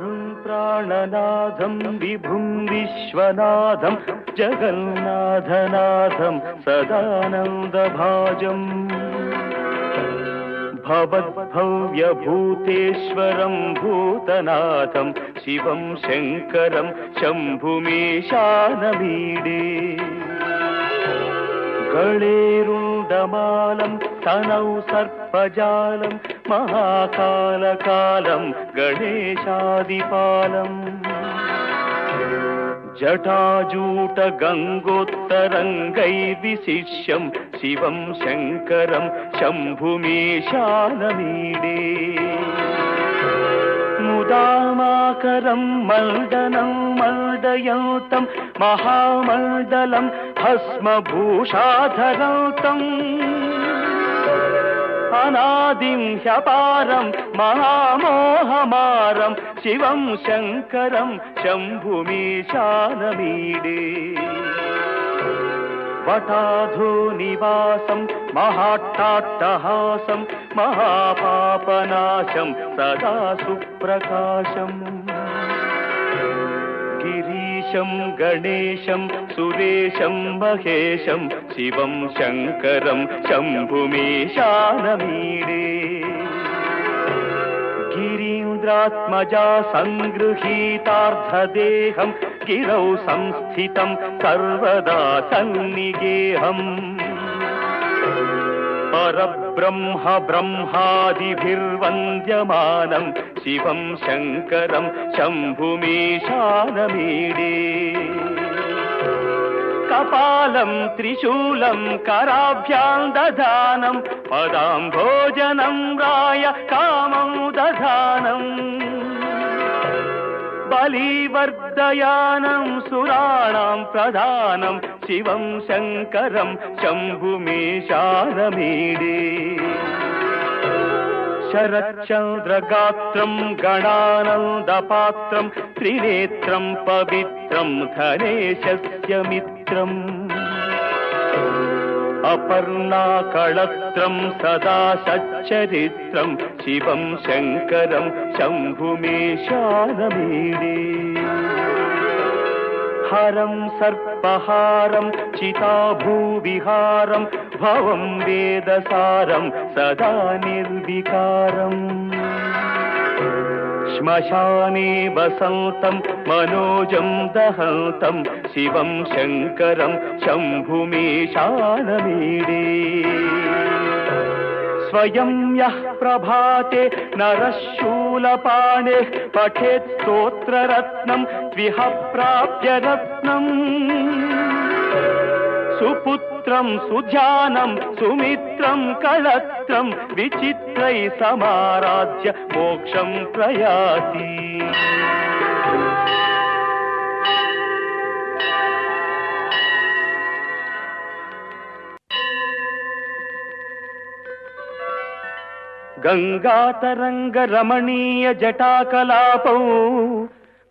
प्राणनाथं विभुं विश्वनाथं जगन्नाथनाथं सदानन्दभाजम् भवद्भव्यभूतेश्वरं भूतनाथं शिवं शङ्करं शम्भुमीशानमीडे गळेरुण्डमालं तनौ सर्पजालं महाकालकालं गणेशादिपालम् जटाजूटगङ्गोत्तरङ्गैर्विशिष्यं शिवं शङ्करं शम्भुमीशानमीडे मुदामाकरं मण्डनं मण्डयन्तं महामण्डलं भस्मभूषाधरन्तम् अनादिं ह्यपारं महामोहमारं शिवं शङ्करं शम्भुमीशानमीडे वटाधोनिवासं महाट्टाट्टहासं महापापनाशं सदा सुप्रकाशम् गिरीशं गणेशं सुरेशं महेशं शिवं शङ्करं शम्भुमीशानमीडे गिरीन्द्रात्मजा सङ्गृहीतार्धदेहं गिरौ संस्थितं सर्वदा सन्निगेहम् परब्रह्म ब्रह्मादिभिर्वन्द्यमानं शिवं शङ्करं शम्भुमीशानमीडे कपालं त्रिशूलं कराभ्यां दधानं पदाम्भोजनं राय कामं दधानं बलिवर्धयानं सुराणां प्रधानं शिवं शङ्करं शम्भुमीशानमीडे शरच्चन्द्रगात्रं गणानन्दपात्रं त्रिनेत्रं पवित्रं धनेशस्य मित्रम् अपर्णाकळत्रं सदा सच्चरित्रं शिवं शङ्करं शम्भुमीशानमीडे हरं सर्पहारं चिताभूविहारं भवं वेदसारं सदा निर्विकारम् श्मशाने वसन्तं मनोजं दहन्तं शिवं शङ्करं शम्भुमीशानमीडे स्वयं यः प्रभाते नरः शूलपाणेः पठेत् स्तोत्ररत्नं त्विह प्राप्य रत्नम् सुपुत्रं सुध्यानं सुमित्रं कळत्रं विचित्रै समाराध्य मोक्षं प्रयाति गंगातरंगरमणीय जटाकलापौ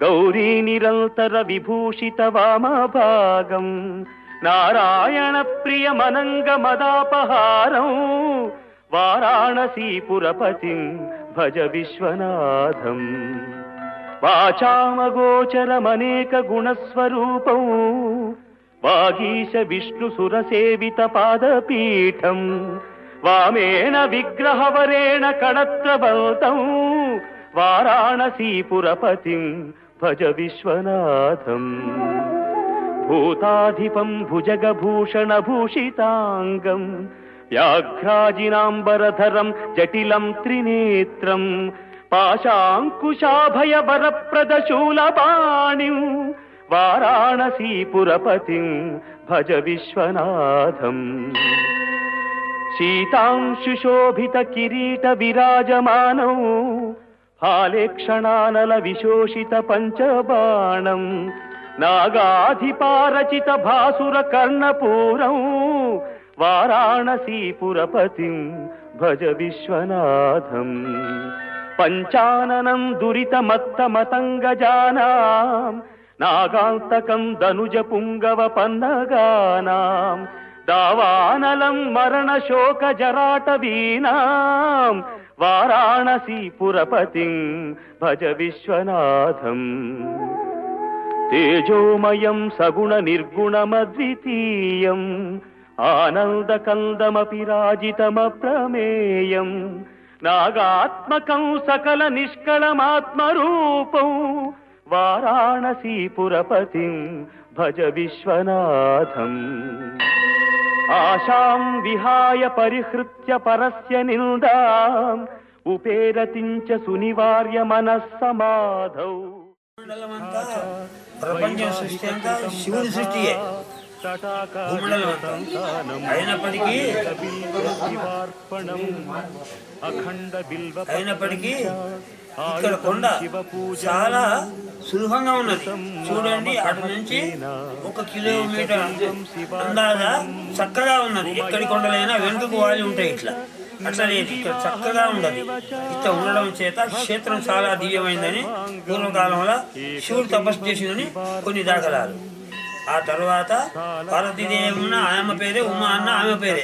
गौरी निरंतर विभूषित वामभागं नारायण प्रिय मनंग मदापहारं वाराणसीपुरपतिं भज विश्वनाथं वाचामगोचरमनेक गुणस्वरूपं वागीश विष्णुसुरसेवित पादपीठं वामेन विग्रहवरेण कणत्रबलतं वाराणसीपुरपतिं भज विश्वनाथं भूताधिपं भुजगभूषणभूषितांगं व्याघ्राजिनाम्बरधरं जटिलं त्रिनेत्रं पाशाङ्कुशाभयवरप्रदशूलपाणिं वाराणसीपुरपतिं भज विश्वनाथं शीतांशुशोभित किरीट विराजमानौ हालेक्षणानल विशोषित पंचबाणं नागाधिपारचित भासुर कर्णपूरं वाराणसीपुरपतिं भज विश्वनाथं पंचाननं दुरितमत्तमतङ्गजानां नागान्तकं दनुज पुंगव पन्नगानां दावानलं मरणशोकजराटवीनां వారాణసీపురపతిం భజ విశ్వనాథం. తేజోమయం సగుణ నిర్గుణమద్వితీయం ఆనందకందమపి రాజితమప్రమేయం నాగాత్మకం సకల నిష్కళమాత్మరూపం వారాణసీపురపతిం భజ విశ్వనాథం. ఆశాం విహాయ పరిహృత్య పరస్య నిందాం ఉపేరతించ సునివార్య మనస్సమాధౌ. ప్రపంచం సృష్టి అంతా శివుడి సృష్టియే. అయినప్పటికీ ఇక్కడ కొండ చాలా సులభంగా ఉన్నది. చూడండి, అటు నుంచి 1 కిలోమీటర్ అందాజా చక్కగా ఉన్నది. ఎక్కడి కొండలైనా వెనుకకు వాలి ఉంటాయి. అట్లా లేదు, ఇక్కడ చక్కగా ఉండదు. ఇట్లా ఉండడం చేత క్షేత్రం చాలా దివ్యమైందని పూర్వకాలంలో శివుడు తపస్సు చేసిందని కొన్ని దాఖలాలు. ఆ తర్వాత పార్వతీదేవి ఆయమ్మ పేరే, ఉమా అన్న ఆమె పేరే.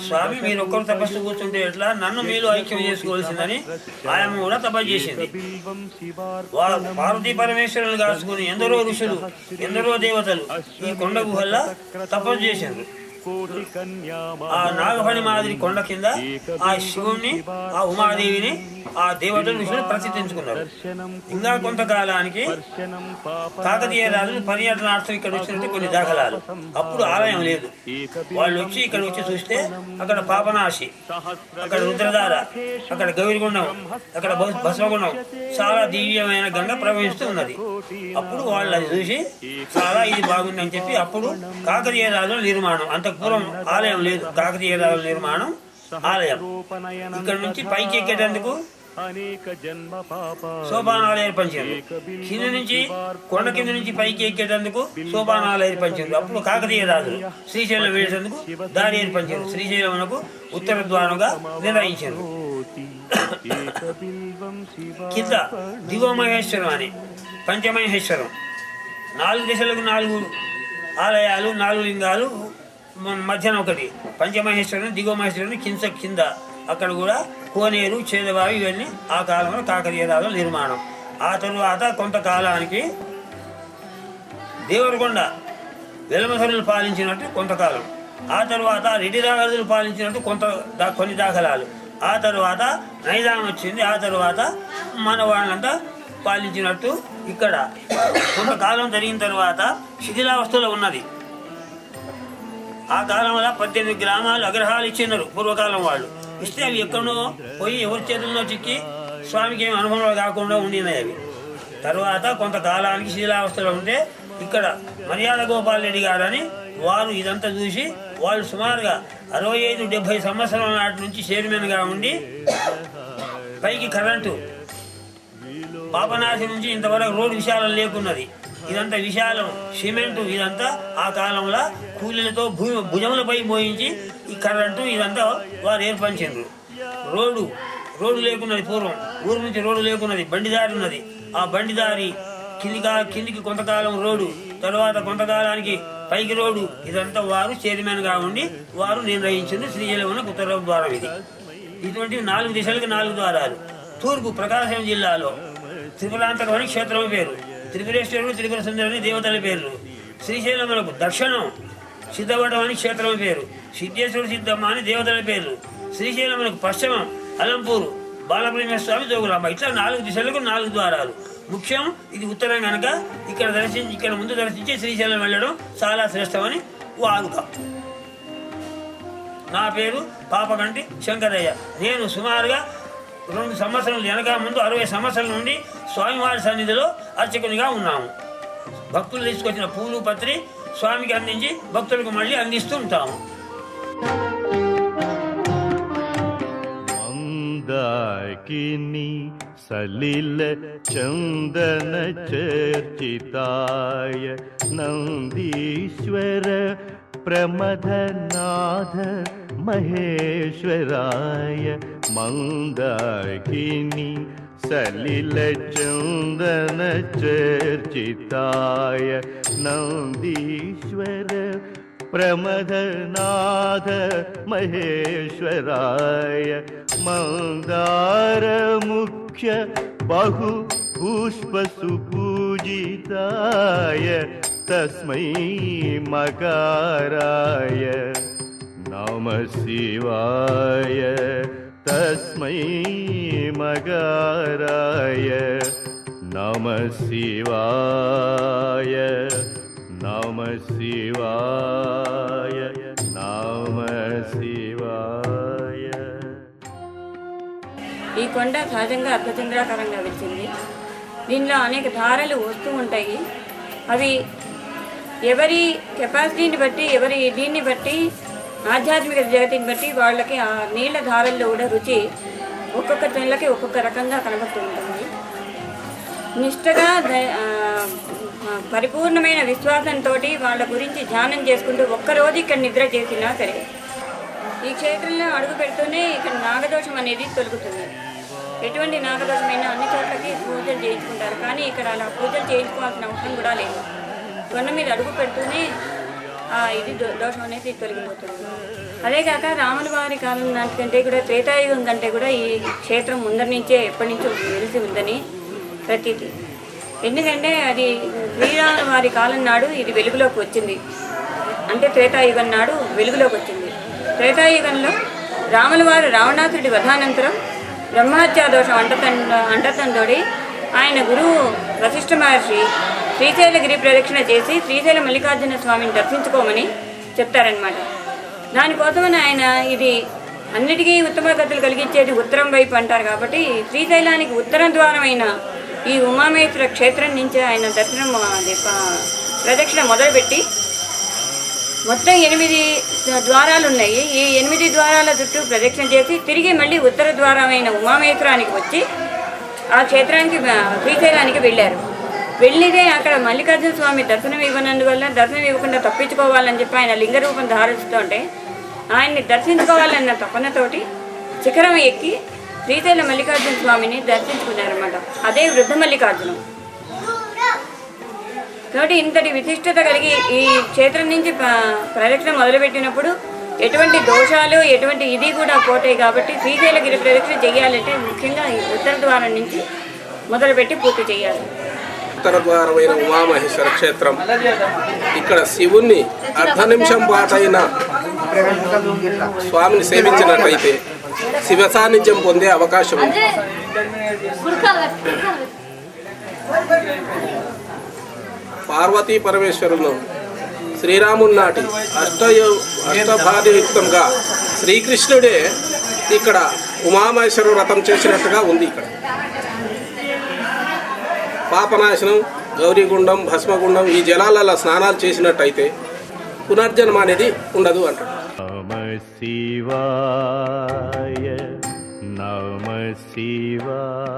స్వామి, మీరు ఒక్కరు తపస్సు కూర్చుంటే ఎట్లా, నన్ను మీరు ఐక్యం చేసుకోవాల్సిందని ఆయమ్మ కూడా తపస్సు చేసింది. పార్వతీ పరమేశ్వరులు కాచుకుని ఎందరో ఋషులు, ఎందరో దేవతలు ఈ కొండ గుహల్లో తపస్సు చేశారు. ఆ నాగఫణి మాదిరి కొండ కింద ఆ శివుణ్ణి, ఆ ఉమాదేవిని, ఆ దేవతలు ఋషులు ప్రసిద్ధించుకున్నారు. ఇంకా కొంతకాలానికి కాకతీయ రాజులు పర్యటనార్థం ఇక్కడ వచ్చినట్టు కొన్ని దాఖలాలు. అప్పుడు ఆలయం లేదు. వాళ్ళు వచ్చి ఇక్కడ వచ్చి చూస్తే అక్కడ పాపనాశి, అక్కడ రుద్రధార, అక్కడ గౌరిగుండం, అక్కడ భస్మగుండం, చాలా దివ్యమైన గంగ ప్రవహిస్తూ ఉన్నది. అప్పుడు వాళ్ళు అది చూసి చాలా ఇది బాగుంది అని చెప్పి అప్పుడు కాకతీయ రాజుల నిర్మాణం, అంతకు పూర్వం ఆలయం లేదు, కాకతీయ రాజుల నిర్మాణం ఆలయం. ఇక్కడ నుంచి పైకి ఎక్కేటందుకు సోపానాలు ఏర్పరిచారు. కింద నుంచి కొండ కింద నుంచి పైకి ఎక్కేటందుకు సోపానాలు ఏర్పరిచారు. అప్పుడు కాకతీయ రాజులు శ్రీశైలం వెళ్ళేందుకు దారి ఏర్పరిచారు. శ్రీశైలమునకు ఉత్తర ద్వారంగా నిర్ణయించారు. కింద దిగోమహేశ్వరం అని పంచమహేశ్వరం, 4 దిశలకు 4 ఆలయాలు, 4 లింగాలు, మధ్యన ఒకటి పంచమహేశ్వరం, దిగోమహేశ్వరం కింద. అక్కడ కూడా కోనేరు, చేదబావి, ఇవన్నీ ఆ కాలంలో కాకతీయ రాజుల నిర్మాణం. ఆ తరువాత కొంతకాలానికి దేవరకొండ వెలమసరులు పాలించినట్టు కొంతకాలం. ఆ తరువాత రెడ్డి రాజులు పాలించినట్టు కొన్ని దాఖలాలు. ఆ తరువాత నైజాం వచ్చింది. ఆ తరువాత మన వాళ్ళంతా పాలించినట్టు ఇక్కడ కొంతకాలం జరిగిన తర్వాత శిథిలావస్థలో ఉన్నది. ఆ కాలంలో 18 గ్రామాలు అగ్రహాలు ఇచ్చినారు పూర్వకాలం వాళ్ళు. ఇస్తే అవి ఎక్కడో పోయి ఎవరి చేతుల్లో చిక్కి స్వామికి ఏమి అనుభవం కాకుండా ఉండినాయి అవి. తర్వాత కొంతకాలానికి శిథిలావస్థలో ఉంటే ఇక్కడ మర్యాద గోపాల్ రెడ్డి గారని వారు ఇదంతా చూసి వాళ్ళు సుమారుగా 65-70 సంవత్సరాల నాటి నుంచి చైర్మన్గా ఉండి పైకి కరెంటు పాపనాశి నుంచి ఇంతవరకు రోడ్డు విశాలం లేకున్నది. ఇదంతా విశాలం సిమెంటు, ఇదంతా ఆ కాలంలో కూలీలతో భుజములపై మోయించి ఈ కరెంటు ఇదంతా వారు ఏర్పరిచారు. రోడ్డు లేకున్నది. పూర్వం ఊరు నుంచి రోడ్డు లేకున్నది, బండిదారి ఉన్నది. ఆ బండిదారి కిందికి కొంతకాలం రోడ్డు, తర్వాత కొంతకాలానికి పైకి రోడ్డు, ఇదంతా వారు చైర్మన్గా ఉండి వారు నిర్ణయించింది. శ్రీశైలం ఉత్తర ద్వారం ఇది. ఇటువంటి 4 దిశలకు 4 ద్వారాలు. తూర్పు ప్రకాశం జిల్లాలో త్రిపురాంతకం అని క్షేత్రం పేరు, త్రిపురేశ్వరుడు, త్రిపుర సుందరుని దేవతల పేర్లు. శ్రీశైలమునకు దక్షిణం సిద్ధవటం అని క్షేత్రం పేరు, సిద్ధేశ్వరుడు, సిద్ధమ్మ అని దేవతల పేర్లు. శ్రీశైలమునకు పశ్చిమం అలంపూరు, బాలబ్రహ్మ స్వామి, జోగులాంబ. ఇట్లా 4 దిశలకు 4 ద్వారాలు. ముఖ్యం ఇది ఉత్తరం కనుక ఇక్కడ ముందు దర్శించి శ్రీశైలం వెళ్ళడం చాలా శ్రేష్టమని వాడుక. నా పేరు పాపగంటి శంకరయ్య. నేను సుమారుగా 2 సంవత్సరాలు వెనక ముందు 60 సంవత్సరాల నుండి స్వామివారి సన్నిధిలో అర్చకునిగా ఉన్నాము. భక్తులు తీసుకొచ్చిన పూలు పత్రి స్వామికి అందించి భక్తులకు మళ్ళీ అందిస్తూ ఉంటాము. మందాకిని సలిల చందన చర్చితాయ నందీశ్వర ప్రమథనాథ మహేశ్వరాయ మందాకిని సలిల చందన చర్చితాయ నందీశ్వర प्रमदनाथ महेश्वराय मन्दारमुख्य बहु पुष्पसुपूजिताय तस्मै मकाराय नमः शिवाय तस्मै मकाराय नमः शिवाय नमः शिवाय नमः शिवाय। ఈ కొండ సహజంగా అర్ధచంద్రాకారంగా వచ్చింది. దీనిలో అనేక ధారలు వస్తూ ఉంటాయి. అవి ఎవరి కెపాసిటీని బట్టి, ఎవరి దీన్ని బట్టి, ఆధ్యాత్మిక జగతిని బట్టి వాళ్ళకి ఆ నీళ్ళ ధారల్లో కూడా రుచి ఒక్కొక్క నెలకి ఒక్కొక్క రకంగా కనబడుతూ ఉంటుంది. నిష్టగా పరిపూర్ణమైన విశ్వాసంతో వాళ్ళ గురించి ధ్యానం చేసుకుంటూ ఒక్కరోజు ఇక్కడ నిద్ర చేసినా సరే ఈ క్షేత్రంలో అడుగు పెడుతూనే ఇక్కడ నాగదోషం అనేది తొలుగుతుంది. ఎటువంటి నాగదోషమైనా అన్ని చోట్లకి పూజలు చేయించుకుంటారు, కానీ ఇక్కడ అలా పూజలు చేయించుకోవాల్సిన అవసరం కూడా లేదు. కొండ మీద అడుగు పెడుతూనే ఇది దోషం అనేది తొలగిపోతుంది. అదేకాక రాముల వారి కాలం నాటికంటే కూడా త్రేతాయుగం కంటే కూడా ఈ క్షేత్రం ముందరి నుంచే ఎప్పటి నుంచో వెలిసి ఉందని ప్రతీతి. ఎందుకంటే అది శ్రీరాముల వారి కాలం నాడు ఇది వెలుగులోకి వచ్చింది. అంటే త్రేతాయుగం నాడు వెలుగులోకి వచ్చింది. త్రేతాయుగంలో రాముల వారు రావణాసుడి వధానంతరం బ్రహ్మహత్యా దోషం అంటతంతోడి ఆయన గురువు వశిష్ఠ మహర్షి శ్రీశైలగిరి ప్రదక్షిణ చేసి శ్రీశైల మల్లికార్జున స్వామిని దర్శించుకోమని చెప్తారనమాట. దానికోసమని ఆయన ఇది అన్నిటికీ ఉత్తమ గతులు కలిగించేది ఉత్తరం వైపు అంటారు కాబట్టి శ్రీశైలానికి ఉత్తరం ద్వారమైన ఈ ఉమామేశ్వర క్షేత్రం నుంచి ఆయన దర్శనం ప్రదక్షిణ మొదలుపెట్టి మొత్తం 8 ద్వారాలు ఉన్నాయి. ఈ 8 ద్వారాల చుట్టూ ప్రదక్షిణ చేసి తిరిగి మళ్ళీ ఉత్తర ద్వారమైన ఉమామేశ్వరానికి వచ్చి ఆ క్షేత్రానికి శ్రీశైలానికి వెళ్ళారు. వెళ్ళితే అక్కడ మల్లికార్జున స్వామి దర్శనం ఇవ్వనందువల్ల దర్శనం ఇవ్వకుండా తప్పించుకోవాలని చెప్పి ఆయన లింగ రూపం ధారిస్తుంటే ఆయన్ని దర్శించుకోవాలన్న తపనతోటి శిఖరం ఎక్కి శ్రీశైల మల్లికార్జున స్వామిని దర్శించుకున్నారన్నమాట. అదే వృద్ధ మల్లికార్జునం. కాబట్టి ఇంతటి విశిష్టత కలిగి ఈ క్షేత్రం నుంచి ప్రదక్షిణ మొదలుపెట్టినప్పుడు ఎటువంటి దోషాలు ఎటువంటి ఇది కూడా పోతాయి. కాబట్టి శ్రీశైలగిరి ప్రదక్షిణ చేయాలంటే ముఖ్యంగా ఈ ఉత్తర ద్వారం నుంచి మొదలుపెట్టి పూర్తి చేయాలి. ఉత్తర ద్వారమైన ఉమామహేశ్వర క్షేత్రం. ఇక్కడ శివుణ్ణి అర్ధ నిమిషం పాటైన స్వామిని సేవించినట్లయితే శివ సాన్నిధ్యం పొందే అవకాశం ఉంది. పార్వతీ పరమేశ్వరులను శ్రీరాముడి నాటి అష్టభార్యయుక్తంగా శ్రీకృష్ణుడే ఇక్కడ ఉమామహేశ్వర వ్రతం చేసినట్టుగా ఉంది. ఇక్కడ పాపనాశనం, గౌరీగుండం, భస్మగుండం ఈ జలాలలో స్నానాలు చేసినట్టయితే పునర్జన్మ అనేది ఉండదు అంటారు. నమః శివాయ నమః శివాయ